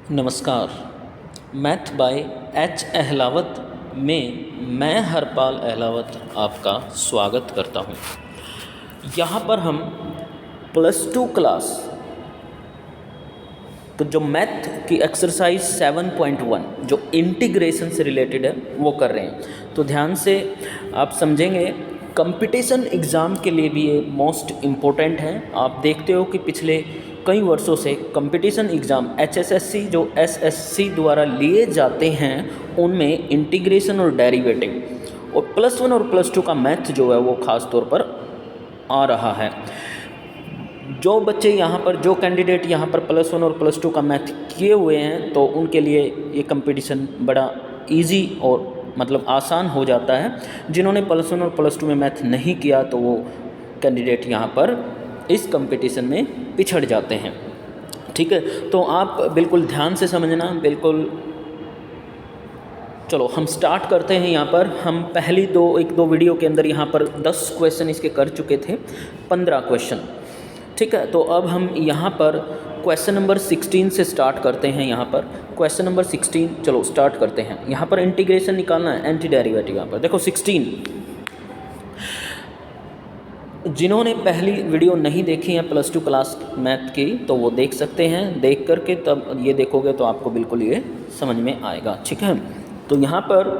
नमस्कार। Math by H Ahlawat में मैं हरपाल अहलावत आपका स्वागत करता हूँ। यहाँ पर हम +2 क्लास तो जो मैथ की एक्सरसाइज 7.1 जो इंटीग्रेशन से रिलेटेड है वो कर रहे हैं। तो ध्यान से आप समझेंगे, कंपटीशन एग्ज़ाम के लिए भी ये मोस्ट इम्पोर्टेंट है। आप देखते हो कि पिछले कई वर्षों से कंपटीशन एग्ज़ाम HSSC जो SSC द्वारा लिए जाते हैं उनमें इंटीग्रेशन और डेरिवेटिव और +1 और +2 का मैथ जो है वो ख़ास तौर पर आ रहा है। जो बच्चे यहाँ पर जो कैंडिडेट यहाँ पर +1 और +2 का मैथ किए हुए हैं तो उनके लिए ये कंपटीशन बड़ा इजी और मतलब आसान हो जाता है। जिन्होंने +1 और +2 में मैथ नहीं किया तो वो कैंडिडेट यहाँ पर इस कंपटीशन में पिछड़ जाते हैं। ठीक है, तो आप बिल्कुल ध्यान से समझना, बिल्कुल। चलो हम स्टार्ट करते हैं। यहाँ पर हम पहली एक दो वीडियो के अंदर यहाँ पर 10 क्वेश्चन इसके कर चुके थे, 15 क्वेश्चन। ठीक है, तो अब हम यहाँ पर क्वेश्चन नंबर 16 से स्टार्ट करते हैं। यहाँ पर क्वेश्चन नंबर 16 चलो स्टार्ट करते हैं। यहाँ पर इंटीग्रेशन निकालना है, एंटी डेरिवेटिव। यहाँ पर देखो 16, जिन्होंने पहली वीडियो नहीं देखी है +2 क्लास मैथ की तो वो देख सकते हैं। देख करके तब ये देखोगे तो आपको बिल्कुल ये समझ में आएगा। ठीक है, तो यहाँ पर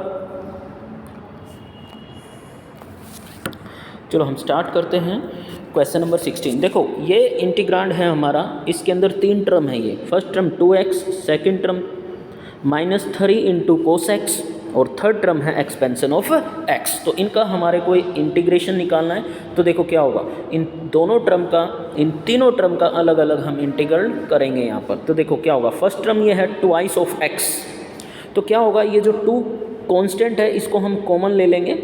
चलो हम स्टार्ट करते हैं। क्वेश्चन नंबर 16 देखो, ये इंटीग्रांड है हमारा। इसके अंदर 3 टर्म है। ये first term 2x, second term -3 × cos x और थर्ड टर्म है एक्सपेंशन ऑफ x। तो इनका हमारे को इंटीग्रेशन निकालना है। तो देखो क्या होगा, इन दोनों टर्म का, इन तीनों टर्म का अलग अलग हम इंटीग्रल करेंगे यहाँ पर। तो देखो क्या होगा, फर्स्ट टर्म ये है 2i ऑफ x। तो क्या होगा, ये जो 2 कांस्टेंट है इसको हम कॉमन ले लेंगे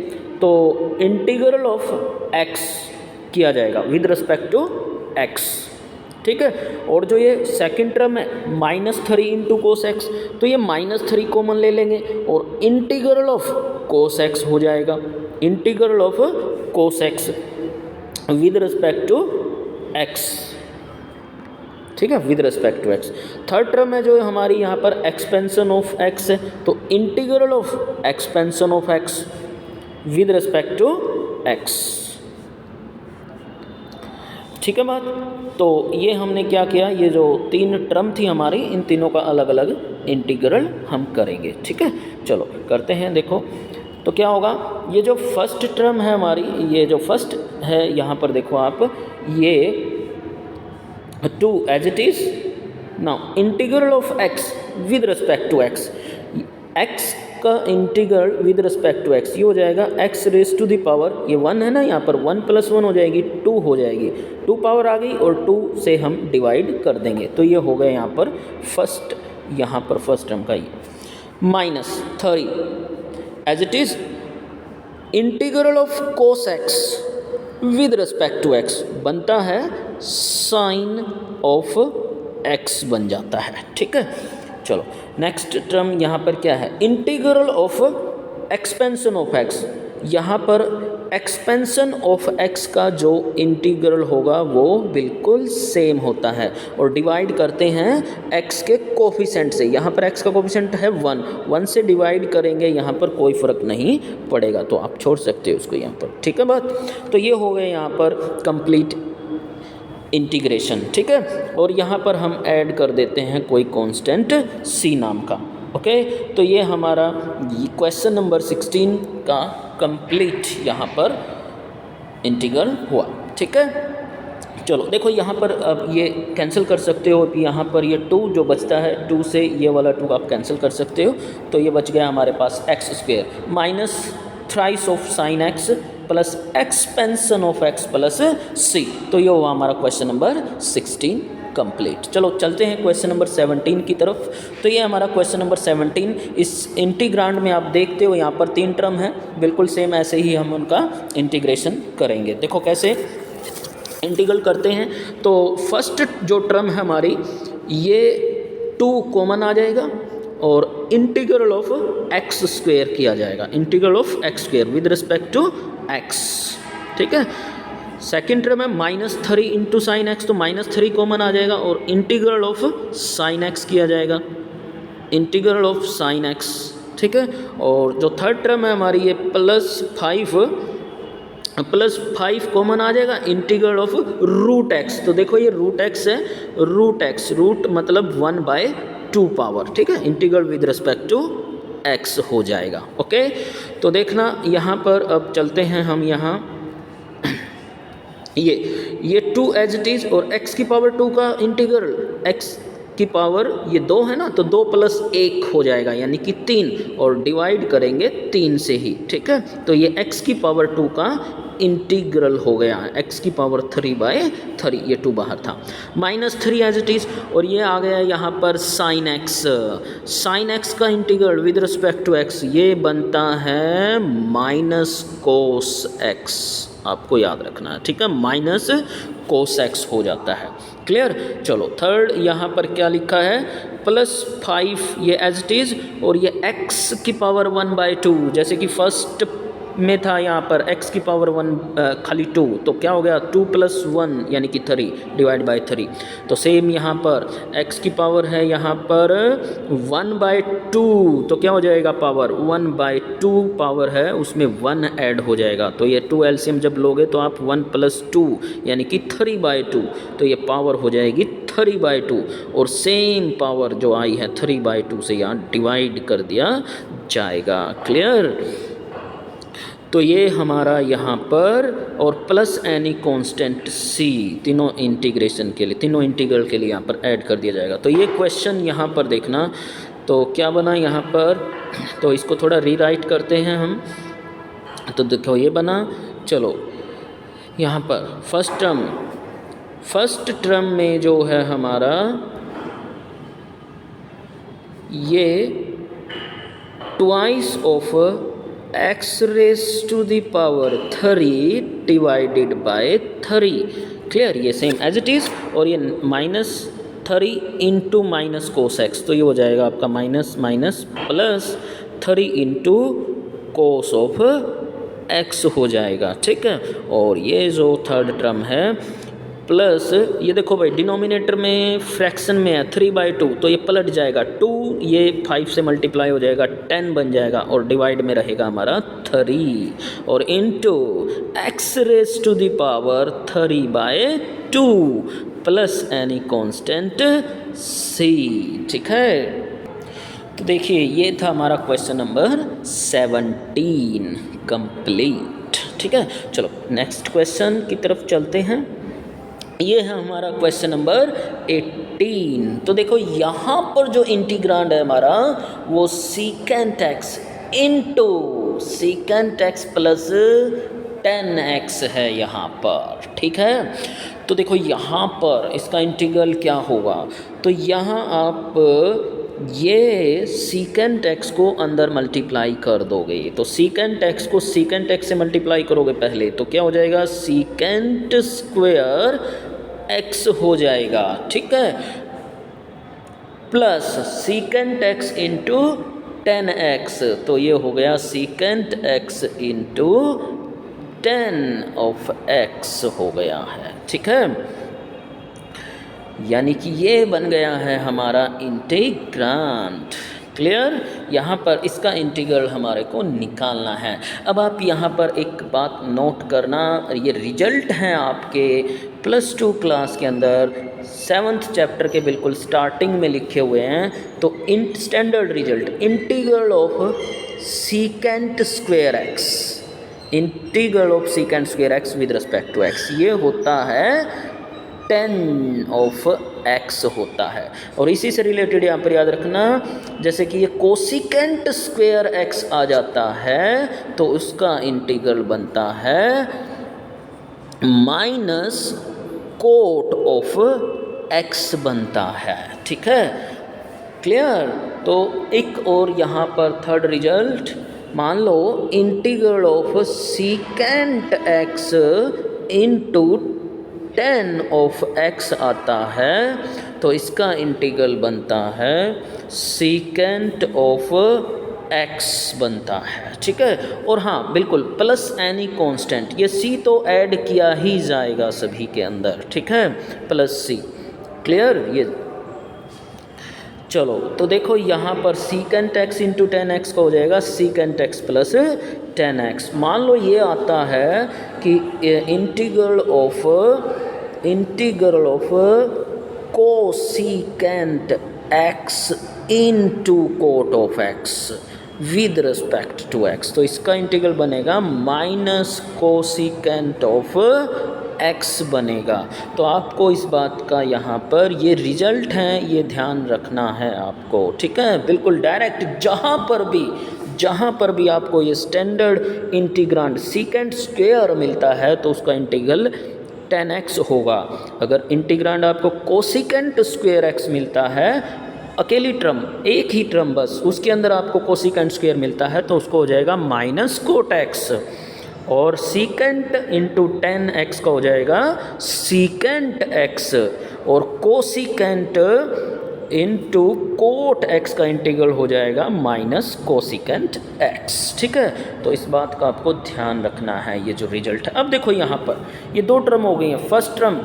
तो इंटीग्रल ऑफ x किया जाएगा विद रिस्पेक्ट टू x। ठीक है, और जो ये सेकंड टर्म है -3 × cos x, तो ये -3 कॉमन ले लेंगे और इंटीग्रल ऑफ cos x हो जाएगा, integral of cos x with respect to x। ठीक है, with respect to x। Third term है जो हमारी यहाँ पर एक्सपेंशन ऑफ x है, तो integral of expansion of x with respect to x। ठीक है बात। तो ये हमने क्या किया, ये जो 3 टर्म थी हमारी, इन तीनों का अलग अलग इंटीग्रल हम करेंगे। ठीक है, चलो करते हैं। देखो तो क्या होगा, ये जो फर्स्ट टर्म है हमारी, ये जो फर्स्ट है यहाँ पर देखो आप, ये 2 as it is. Now integral of x with respect to x, x का integral with respect to x ये हो जाएगा x⁻⁴ ये 1 है ना, यहाँ पर 1 + 1 हो जाएगी, 2 हो जाएगी, 2 पावर आ गई और 2 से हम डिवाइड कर देंगे। तो ये हो गया यहाँ पर फर्स्ट, यहाँ पर फर्स्ट टर्म का ये -3 as it is integral of cos x with respect to x बनता है sin ऑफ x बन जाता है। ठीक है, चलो नेक्स्ट टर्म यहाँ पर क्या है, integral of expansion of x। यहाँ पर एक्सपेंशन ऑफ x का जो इंटीग्रल होगा वो बिल्कुल सेम होता है और डिवाइड करते हैं x के कोफिशेंट से। यहाँ पर x का कोफिशेंट है 1 से डिवाइड करेंगे, यहाँ पर कोई फ़र्क नहीं पड़ेगा, तो आप छोड़ सकते हो उसको यहाँ पर। ठीक है बात। तो ये हो गए यहाँ पर कंप्लीट इंटीग्रेशन। ठीक है, और यहाँ पर हम ऐड कर देते हैं कोई कांस्टेंट c नाम का। ओके, तो ये हमारा क्वेश्चन नंबर 16 का कंप्लीट यहाँ पर इंटीग्रल हुआ। ठीक है, चलो देखो यहाँ पर अब ये कैंसिल कर सकते हो। यहाँ पर ये 2 जो बचता है, 2 से ये वाला 2 आप कैंसिल कर सकते हो। तो ये बच गया हमारे पास x² -3 of sin x plus expansion of x plus c। तो ये हुआ हमारा क्वेश्चन नंबर 16 कंप्लीट। चलो चलते हैं क्वेश्चन नंबर 17 की तरफ। तो ये हमारा क्वेश्चन नंबर 17, इस इंटीग्रांड में आप देखते हो यहाँ पर 3 टर्म है, बिल्कुल सेम ऐसे ही हम उनका इंटीग्रेशन करेंगे। देखो कैसे इंटीग्रल करते हैं। तो फर्स्ट जो टर्म है हमारी, ये 2 कॉमन आ जाएगा और इंटीग्रल ऑफ x² किया जाएगा, integral of x² with respect to x। ठीक है, सेकेंड टर्म है -3 × sin x, तो -3 कॉमन आ जाएगा और इंटीग्रल ऑफ sin x किया जाएगा इंटीग्रल ऑफ साइन एक्स, ठीक है। और जो थर्ड टर्म है हमारी ये +5 कॉमन आ जाएगा, इंटीग्रल ऑफ रूट एक्स। तो देखो ये रूट एक्स है, रूट मतलब 1/2 पावर, ठीक है। Integral with respect to x हो जाएगा, ओके। तो देखना यहाँ पर अब चलते हैं हम यहाँ ये 2 एज इट इज़ और x की पावर 2 का इंटीग्रल, x की पावर ये 2 है ना, तो 2 + 1 हो जाएगा यानी कि 3, और डिवाइड करेंगे 3 से ही, ठीक है। तो ये x की पावर 2 का इंटीग्रल हो गया है, x की पावर 3/3, ये 2 बाहर था, -3 एज इट इज़, और ये आ गया यहाँ पर साइन x का integral with respect to x, ये बनता है -cos x, आपको याद रखना है, ठीक है। -cos x हो जाता है, क्लियर। चलो थर्ड यहाँ पर क्या लिखा है, +5 ये एज इट इज़, और ये x की पावर 1/2, जैसे कि फर्स्ट में था यहाँ पर x की पावर 1 खाली 2, तो क्या हो गया 2 + 1 यानी कि 3 डिवाइड बाई 3। तो सेम यहाँ पर x की पावर है यहाँ पर 1/2, तो क्या हो जाएगा पावर 1/2 पावर है, उसमें 1 ऐड हो जाएगा, तो ये 2 एलसीएम जब लोगे तो आप 1 + 2 यानी कि 3/2, तो ये पावर हो जाएगी 3/2, और सेम पावर जो आई है 3/2 से यहाँ डिवाइड कर दिया जाएगा, क्लियर। तो ये हमारा यहाँ पर, और प्लस एनी कांस्टेंट c, तीनों इंटीग्रेशन के लिए, तीनों इंटीग्रल के लिए यहाँ पर ऐड कर दिया जाएगा। तो ये क्वेश्चन यहाँ पर देखना, तो क्या बना यहाँ पर, तो इसको थोड़ा रीराइट करते हैं हम। तो देखो ये बना, चलो यहाँ पर फर्स्ट टर्म में जो है हमारा ये twice of x⁻³ divided by 3, clear, ये सेम एज इट इज़, और ये -3 इंटू -cos x, तो ये हो जाएगा आपका +3 इंटू cos ऑफ x हो जाएगा, ठीक है। और ये जो थर्ड टर्म है प्लस, ये देखो भाई डिनोमिनेटर में फ्रैक्शन में है 3/2, तो ये पलट जाएगा 2, ये 5 से मल्टीप्लाई हो जाएगा 10 बन जाएगा, और डिवाइड में रहेगा हमारा 3, और into x⁻³ plus any constant c, ठीक है। तो देखिए ये था हमारा क्वेश्चन नंबर 17 कंप्लीट, ठीक है। चलो नेक्स्ट क्वेश्चन की तरफ चलते हैं, ये है हमारा क्वेश्चन नंबर 18। तो देखो यहाँ पर जो इंटीग्रांड है हमारा वो secant x into secant x + 10x है यहाँ पर, ठीक है। तो देखो यहाँ पर इसका इंटीग्रल क्या होगा, तो यहाँ आप ये secant x को अंदर मल्टीप्लाई कर दोगे, तो secant x को secant x से मल्टीप्लाई करोगे पहले, तो क्या हो जाएगा secant² x हो जाएगा, ठीक है, plus secant x into 10x, तो ये हो गया secant x इंटू 10 हो गया है, ठीक है। यानी कि ये बन गया है हमारा इंटीग्रांड, क्लियर। यहाँ पर इसका इंटीग्रल हमारे को निकालना है। अब आप यहाँ पर एक बात नोट करना, ये रिजल्ट हैं आपके +2 क्लास के अंदर 7th चैप्टर के बिल्कुल स्टार्टिंग में लिखे हुए हैं। तो standard result integral of secant² x, integral of secant² x with respect to x, ये होता है 10 होता है। और इसी से रिलेटेड यहाँ पर याद रखना, जैसे कि ये cosecant² x आ जाता है तो उसका इंटीग्रल बनता है -cot ऑफ x बनता है, ठीक है, क्लियर। तो एक और यहाँ पर थर्ड रिजल्ट, मान लो integral of secant x into 10 आता है, तो इसका इंटीग्रल बनता है secant x बनता है, ठीक है। और हाँ बिल्कुल प्लस एनी कांस्टेंट, ये c तो ऐड किया ही जाएगा सभी के अंदर, ठीक है, +c, क्लियर। ये चलो तो देखो यहाँ पर सीकेंट एक्स इंटू 10x का हो जाएगा सीकेंट एक्स प्लस 10x। मान लो ये आता है कि integral of cosecant x into cot of x with respect to x, तो इसका इंटीग्रल बनेगा माइनस कोसिकेंट ऑफ एक्स बनेगा। तो आपको इस बात का यहाँ पर ये रिजल्ट है, ये ध्यान रखना है आपको, ठीक है। बिल्कुल डायरेक्ट जहाँ पर भी आपको ये स्टैंडर्ड इंटीग्रांड सीकेंट स्क्वायर मिलता है तो उसका इंटीग्रल 10x होगा। अगर इंटीग्रांड आपको कोसिकेंट स्क्वायर x मिलता है, अकेली टर्म, एक ही टर्म बस, उसके अंदर आपको कोसिकेंट स्क्वायर मिलता है तो उसको हो जाएगा माइनस कोट एक्स, और सीकेंट इंटू 10x का हो जाएगा सीकेंट x, और कोसिकेंट इंटू कोट x का इंटीग्रल हो जाएगा माइनस कोसिकेंट x, ठीक है। तो इस बात का आपको ध्यान रखना है, ये जो रिजल्ट है। अब देखो यहाँ पर ये दो टर्म हो गई हैं, first term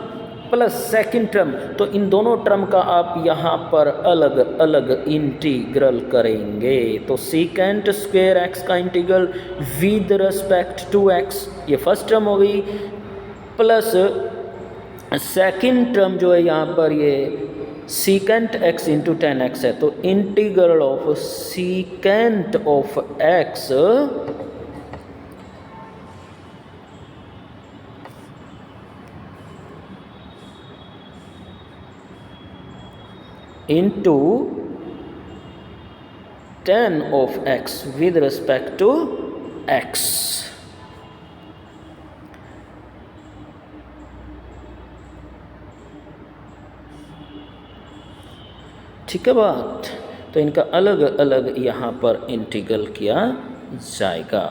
plus second term, तो इन दोनों टर्म का आप यहाँ पर अलग अलग इंटीग्रल करेंगे। तो सीकेंट स्क्वायर एक्स का integral with respect to x, ये फर्स्ट टर्म हो गई, प्लस सेकंड टर्म जो है यहाँ पर ये सीकेंट एक्स इंटू 10x है, तो integral of secant of x into 10 of x with respect to x। ठीक है बात। तो इनका अलग अलग यहाँ पर इंटीग्रल किया जाएगा।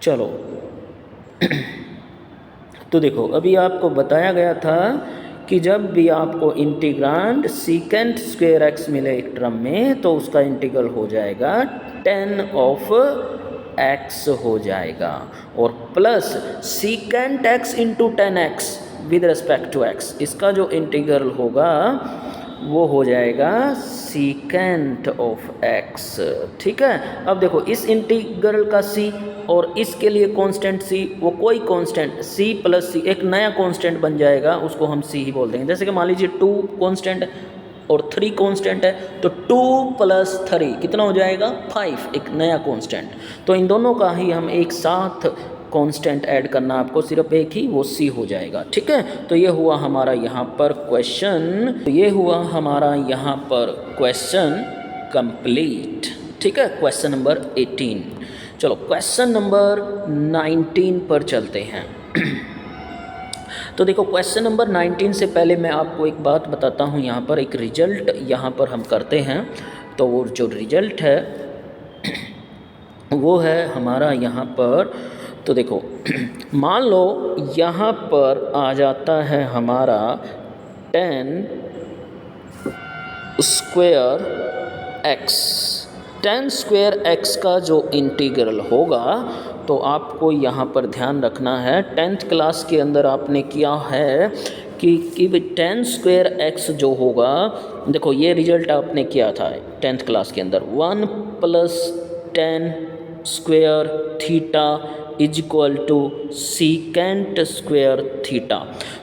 चलो तो देखो अभी आपको बताया गया था कि जब भी आपको इंटीग्रांड सीकेंट स्क्वायर एक्स मिले एक टर्म में तो उसका इंटीग्रल हो जाएगा 10 ऑफ एक्स हो जाएगा, और plus secant x into 10x with respect to x, इसका जो इंटीग्रल होगा वो हो जाएगा सीकेंट ऑफ एक्स, ठीक है। अब देखो इस इंटीग्रल का c और इसके लिए कांस्टेंट c, वो कोई कांस्टेंट c प्लस c एक नया कांस्टेंट बन जाएगा, उसको हम c ही बोल देंगे। जैसे कि मान लीजिए 2 कांस्टेंट और 3 कांस्टेंट है, तो 2 प्लस 3 कितना हो जाएगा 5, एक नया कांस्टेंट। तो इन दोनों का ही हम एक साथ कांस्टेंट ऐड करना आपको, सिर्फ एक ही, वो c हो जाएगा, ठीक है। तो ये हुआ हमारा यहाँ पर क्वेश्चन, कंप्लीट, ठीक है। Question number 18। चलो क्वेश्चन नंबर 19 पर चलते हैं। तो देखो क्वेश्चन नंबर 19 से पहले मैं आपको एक बात बताता हूँ, यहाँ पर एक रिजल्ट यहाँ पर हम करते हैं। तो वो जो रिजल्ट है वो है हमारा यहाँ पर, तो देखो मान लो यहाँ पर आ जाता है हमारा 10 स्क्वायर एक्स का जो इंटीग्रल होगा, तो आपको यहाँ पर ध्यान रखना है, 10th क्लास के अंदर आपने किया है कि 10 स्क्वायर एक्स जो होगा, देखो ये रिजल्ट आपने किया था 10th क्लास के अंदर, 1 plus 10 square theta is equal to secant square theta.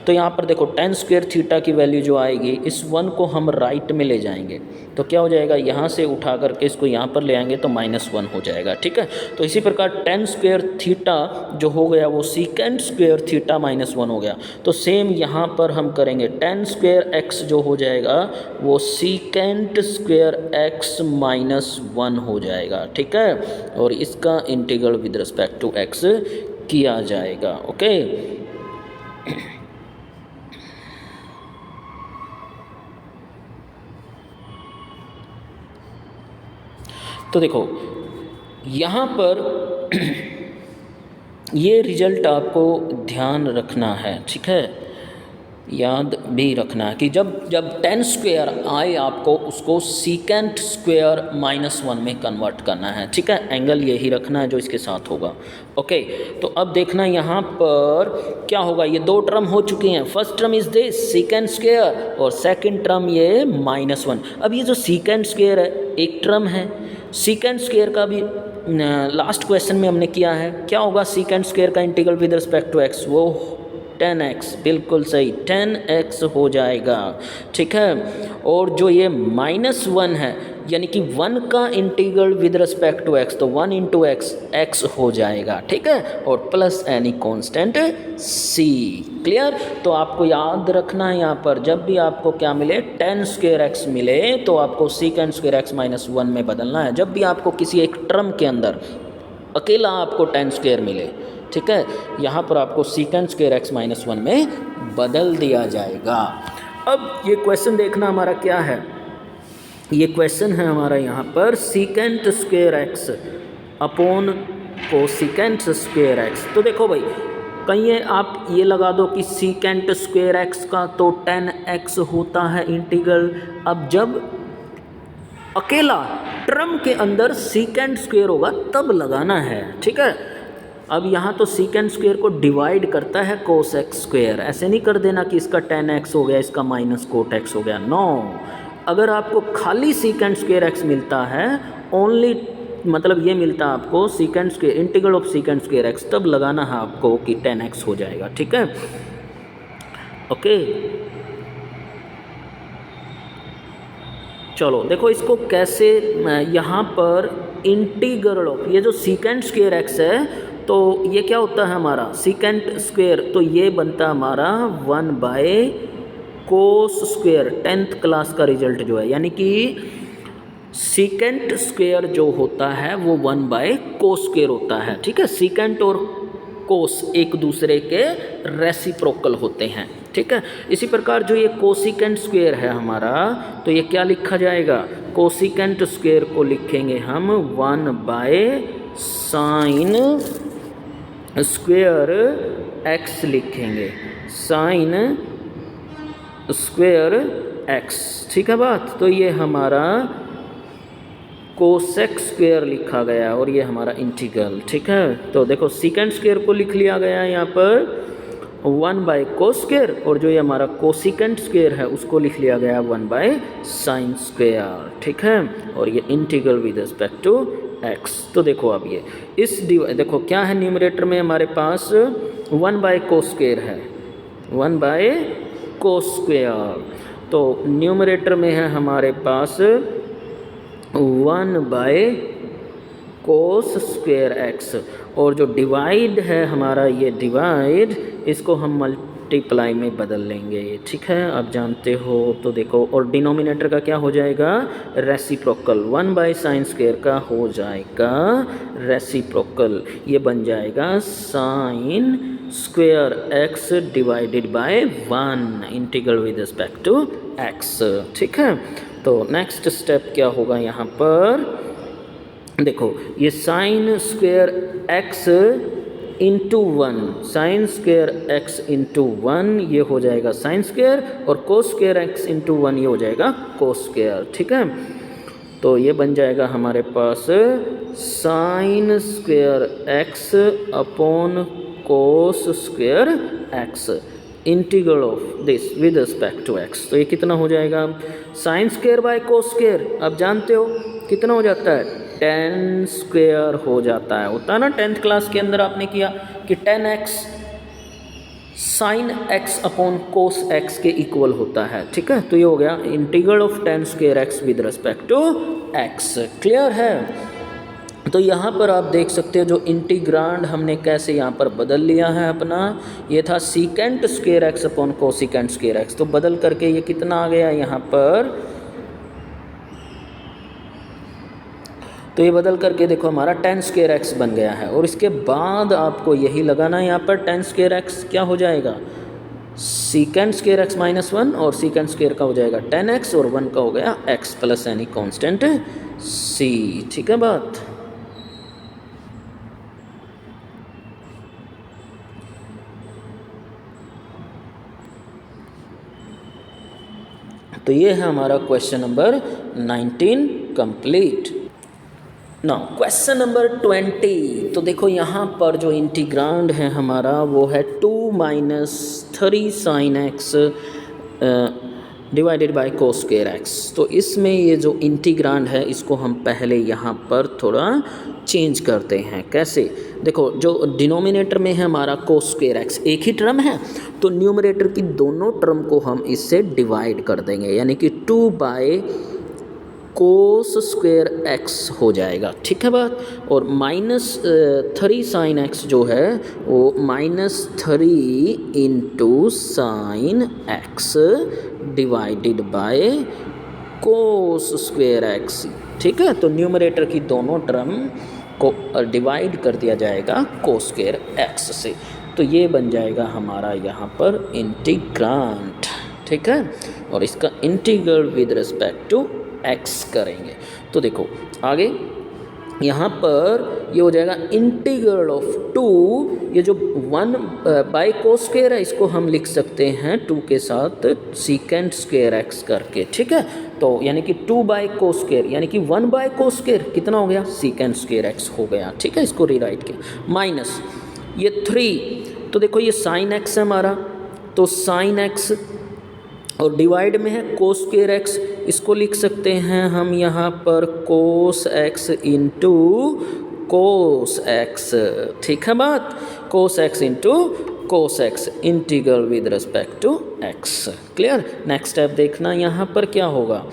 तो यहाँ पर देखो 10 स्क्वायर थीटा की वैल्यू जो आएगी, इस 1 को हम राइट में ले जाएंगे, तो क्या हो जाएगा, यहाँ से उठा करके इसको यहाँ पर ले आएंगे तो -1 हो जाएगा, ठीक है। तो इसी प्रकार 10 स्क्वायर थीटा जो हो गया वो सीकेंट स्क्वायर थीटा -1 हो गया। तो सेम यहाँ पर हम करेंगे, 10 स्क्वायर एक्स जो हो जाएगा वो सीकेंट स्क्वायर एक्स -1 हो जाएगा, ठीक है। और इसका integral with respect to x किया जाएगा, ओके। तो देखो यहाँ पर ये रिजल्ट आपको ध्यान रखना है, ठीक है। याद भी रखना है कि जब जब टेन स्क्वेयर आए आपको उसको सीकेंट स्क्वेयर -1 में कन्वर्ट करना है, ठीक है। एंगल यही रखना है जो इसके साथ होगा। ओके, तो अब देखना यहाँ पर क्या होगा। ये दो टर्म हो चुकी हैं। First term is this secant square और सेकंड टर्म ये -1। अब ये जो सीकेंट स्क्वेयर है एक टर्म है। सीकेंट स्क्वेयर का भी लास्ट क्वेश्चन में हमने किया है। क्या होगा सीकेंट स्क्वेयर का integral with respect to x? वो 10x, बिल्कुल सही 10x हो जाएगा, ठीक है। और जो ये -1 है यानी कि 1 का integral with respect to x, तो 1 इंटू एक्स x हो जाएगा, ठीक है। और plus any constant c। Clear? तो आपको याद रखना है यहाँ पर जब भी आपको क्या मिले 10 स्क्वेयर x मिले तो आपको सीकेंट स्क्वेयर x -1 में बदलना है। जब भी आपको किसी एक टर्म के अंदर अकेला आपको 10 स्क्वेयर मिले, ठीक है, यहाँ पर आपको सीकेंट स्क्वेयर x -1 में बदल दिया जाएगा। अब ये क्वेश्चन देखना हमारा क्या है। ये क्वेश्चन है हमारा यहाँ पर secant square x upon cosecant square x। तो देखो भाई, कहीं आप ये लगा दो कि सीकेंट स्क्वेयर x का तो 10x होता है इंटीग्रल। अब जब अकेला टर्म के अंदर सीकेंट स्क्वेयर होगा तब लगाना है, ठीक है। अब यहाँ तो सीकेंट स्क्वेयर को डिवाइड करता है कोस एक्स स्क्वेयर। ऐसे नहीं कर देना कि इसका 10x हो गया इसका माइनस कोट x हो गया, नो। अगर आपको खाली सीकेंट स्क्वेयर x मिलता है, ओनली मतलब ये मिलता है आपको secant square integral of secant square x, तब लगाना है आपको कि 10x हो जाएगा, ठीक है। ओके, चलो देखो इसको कैसे यहाँ पर इंटीग्रल ऑफ ये जो सीकेंट स्क्वेयर x है तो ये क्या होता है हमारा सीकेंट स्क्वेयर, तो ये बनता है हमारा 1 bye cos square. 10th class का रिजल्ट जो है, यानी कि सीकेंट स्क्वेयर जो होता है वो 1 बाय कोस स्क्वेयर होता है, ठीक है। सीकेंट और कोस एक दूसरे के रेसिप्रोकल होते हैं, ठीक है। इसी प्रकार जो ये कोसिकेंट स्क्वेयर है हमारा, तो ये क्या लिखा जाएगा, कोसिकेंट स्क्वेयर को लिखेंगे हम 1 बाय साइन स्क्वेयर x लिखेंगे, साइन स्क्वेयर x, ठीक है बात। तो ये हमारा कोसेक स्क्वेयर लिखा गया और ये हमारा इंटीग्रल, ठीक है। तो देखो सीकेंट स्क्वेयर को लिख लिया गया है यहाँ पर 1 बाय कोस स्क्वेयर, और जो ये हमारा कोसिकेंट स्क्वेयर है उसको लिख लिया गया 1 बाय साइन स्क्वेयर, ठीक है। और ये integral with respect to x। तो देखो अब ये इस देखो क्या है, न्यूमरेटर में हमारे पास 1 बाय कोस स्क्वेयर है, 1 बाय कोस स्क्वेयर। तो न्यूमरेटर में है हमारे पास 1 बाय कोस स्क्वेयर x, और जो डिवाइड है हमारा ये डिवाइड, इसको हम मल्टीप्लाई में बदल लेंगे, ठीक है। आप जानते हो तो देखो, और डिनोमिनेटर का क्या हो जाएगा, रेसिप्रोकल। 1 बाय साइन स्क्वेयर का हो जाएगा रेसिप्रोकल, ये बन जाएगा sine square x divided by 1 integral with respect to x, ठीक है। तो नेक्स्ट स्टेप क्या होगा यहाँ पर, देखो ये sign square x into 1, sign square x into 1 ये हो जाएगा साइन स्क्वेयर, और कोस स्क्वेयर x इंटू 1 ये हो जाएगा कोस स्क्वेयर, ठीक है। तो ये बन जाएगा हमारे पास sine square x upon cos square x integral of this with respect to x। तो ये कितना हो जाएगा, sine square by cos square, आप जानते हो कितना हो जाता है, 10 स्क्वेयर हो जाता है। होता है ना 10th क्लास के अंदर आपने किया कि 10x sine x upon cos x के इक्वल होता है, ठीक है। तो ये हो गया integral of 10 square x with respect to x। Clear है? तो यहाँ पर आप देख सकते हो जो इंटीग्रांड हमने कैसे यहाँ पर बदल लिया है अपना, ये था secant square x upon cosecant square x, तो बदल करके ये कितना आ गया यहाँ पर, तो ये बदल करके देखो हमारा 10 स्क्वेयर x बन गया है। और इसके बाद आपको यही लगाना है यहाँ पर 10 स्क्वेयर x क्या हो जाएगा, सीकेंट स्क्वेयर x -1, और सीकेंट स्क्वेयर का हो जाएगा 10x, और 1 का हो गया x plus any constant c, ठीक है बात। तो ये है हमारा question number 19 complete. Now question number 20। तो देखो यहाँ पर जो इंटीग्रांड है हमारा वो है 2 - 3 sin x divided by cos square x. तो इसमें ये जो इंटीग्रांड है इसको हम पहले यहाँ पर थोड़ा चेंज करते हैं। कैसे? देखो जो डिनोमिनेटर में है हमारा कोस स्क्वायर एक्स एक ही टर्म है, तो न्यूमरेटर की दोनों टर्म को हम इससे डिवाइड कर देंगे, यानी कि 2 बाय कोस स्क्वायर एक्स हो जाएगा। ठीक है बात। और -3 sin x जो है वो -3 into sine x divided by cos square x. ठीक है, तो न्यूमरेटर की दोनों टर्म को डिवाइड कर दिया जाएगा कोस स्क्वायर एक्स से, तो ये बन जाएगा हमारा यहाँ पर इंटीग्रांड। ठीक है, और इसका integral with respect to x करेंगे। तो देखो आगे यहाँ पर ये हो जाएगा इंटीग्रल ऑफ 2, ये जो 1 बाय कोस स्क्वायर है इसको हम लिख सकते हैं 2 के साथ सीकेंट स्क्वायर एक्स करके। ठीक है, तो यानी कि 2 बाय कोस स्क्वायर यानी कि 1 बाय कोस स्क्वायर कितना हो गया, सीकेंट स्क्वायर एक्स हो गया। ठीक है, इसको रीराइट किया माइनस ये 3। तो देखो ये साइन एक्स है हमारा, तो साइन एक्स और डिवाइड में है कोस स्क्वायर एक्स, इसको लिख सकते हैं हम यहाँ पर cos x into cos x. ठीक है बात, cos x into cos x integral with respect to x. Clear. Next step देखना यहाँ पर क्या होगा।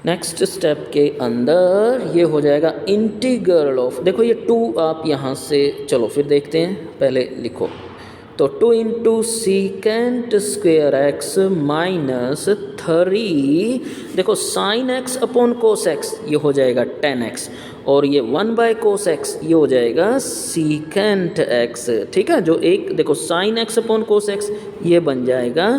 नेक्स्ट स्टेप के अंदर ये हो जाएगा इंटीग्रल ऑफ, देखो ये 2 आप यहाँ से, चलो फिर देखते हैं, पहले लिखो तो 2 into secant square x minus 3, देखो sine x upon cos x ये हो जाएगा 10x, और ये 1 बाय कोस एक्स ये हो जाएगा सीकेंट एक्स। ठीक है, जो एक देखो sine x upon cos x ये बन जाएगा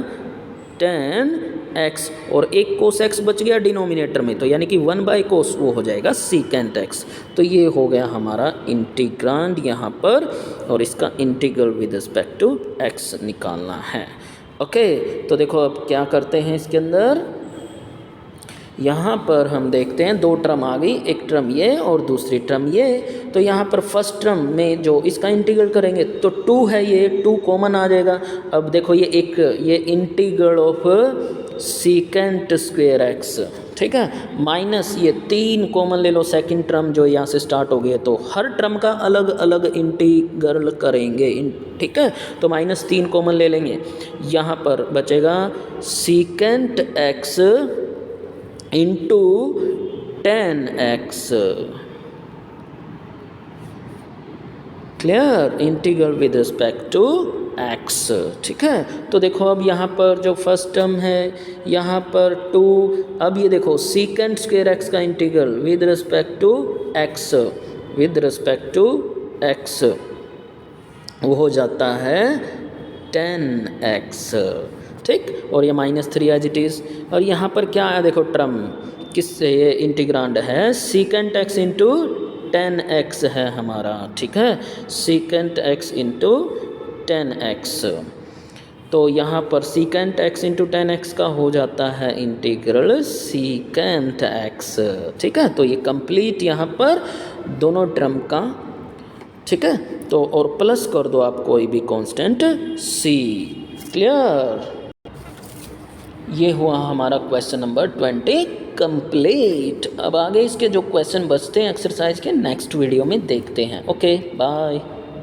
10x, और एक कोस एक्स बच गया डिनोमिनेटर में, तो यानी कि 1 बाय कोस वो हो जाएगा सीकेंट एक्स। तो ये हो गया हमारा इंटीग्रांड यहाँ पर, और इसका integral with respect to x निकालना है। ओके, तो देखो अब क्या करते हैं इसके अंदर, यहाँ पर हम देखते हैं 2 टर्म आ गई, एक टर्म ये और दूसरी टर्म ये। तो यहाँ पर फर्स्ट टर्म में जो इसका इंटीग्रल करेंगे तो 2 है, ये 2 कॉमन आ जाएगा। अब देखो ये integral of secant square x. ठीक है, माइनस ये 3 कॉमन ले लो, सेकंड टर्म जो यहाँ से स्टार्ट हो गई, तो हर टर्म का अलग अलग इंटीग्रल करेंगे। ठीक है, तो -3 कॉमन ले लेंगे, यहाँ पर बचेगा secant x into 10x। Clear, integral with respect to x. ठीक है, तो देखो अब यहाँ पर जो फर्स्ट टर्म है यहाँ पर 2, अब ये देखो सीकेंट स्क्वायर एक्स का integral with respect to x, with respect to x वो हो जाता है 10x। ठीक, और ये -3 एज इट इज़, और यहाँ पर क्या है देखो टर्म किससे, ये इंटीग्रांड है सीकेंट एक्स इंटू 10x है हमारा। ठीक है, सीकेंट एक्स इंटू 10x, तो यहाँ पर सीकेंट एक्स इंटू 10x का हो जाता है इंटीग्रल सीकेंट एक्स। ठीक है, तो ये कंप्लीट यहाँ पर दोनों टर्म का। ठीक है, तो और प्लस कर दो आप कोई भी कांस्टेंट c। क्लियर, ये हुआ हमारा क्वेश्चन नंबर 20 कंप्लीट। अब आगे इसके जो क्वेश्चन बचते हैं एक्सरसाइज के नेक्स्ट वीडियो में देखते हैं। Okay bye.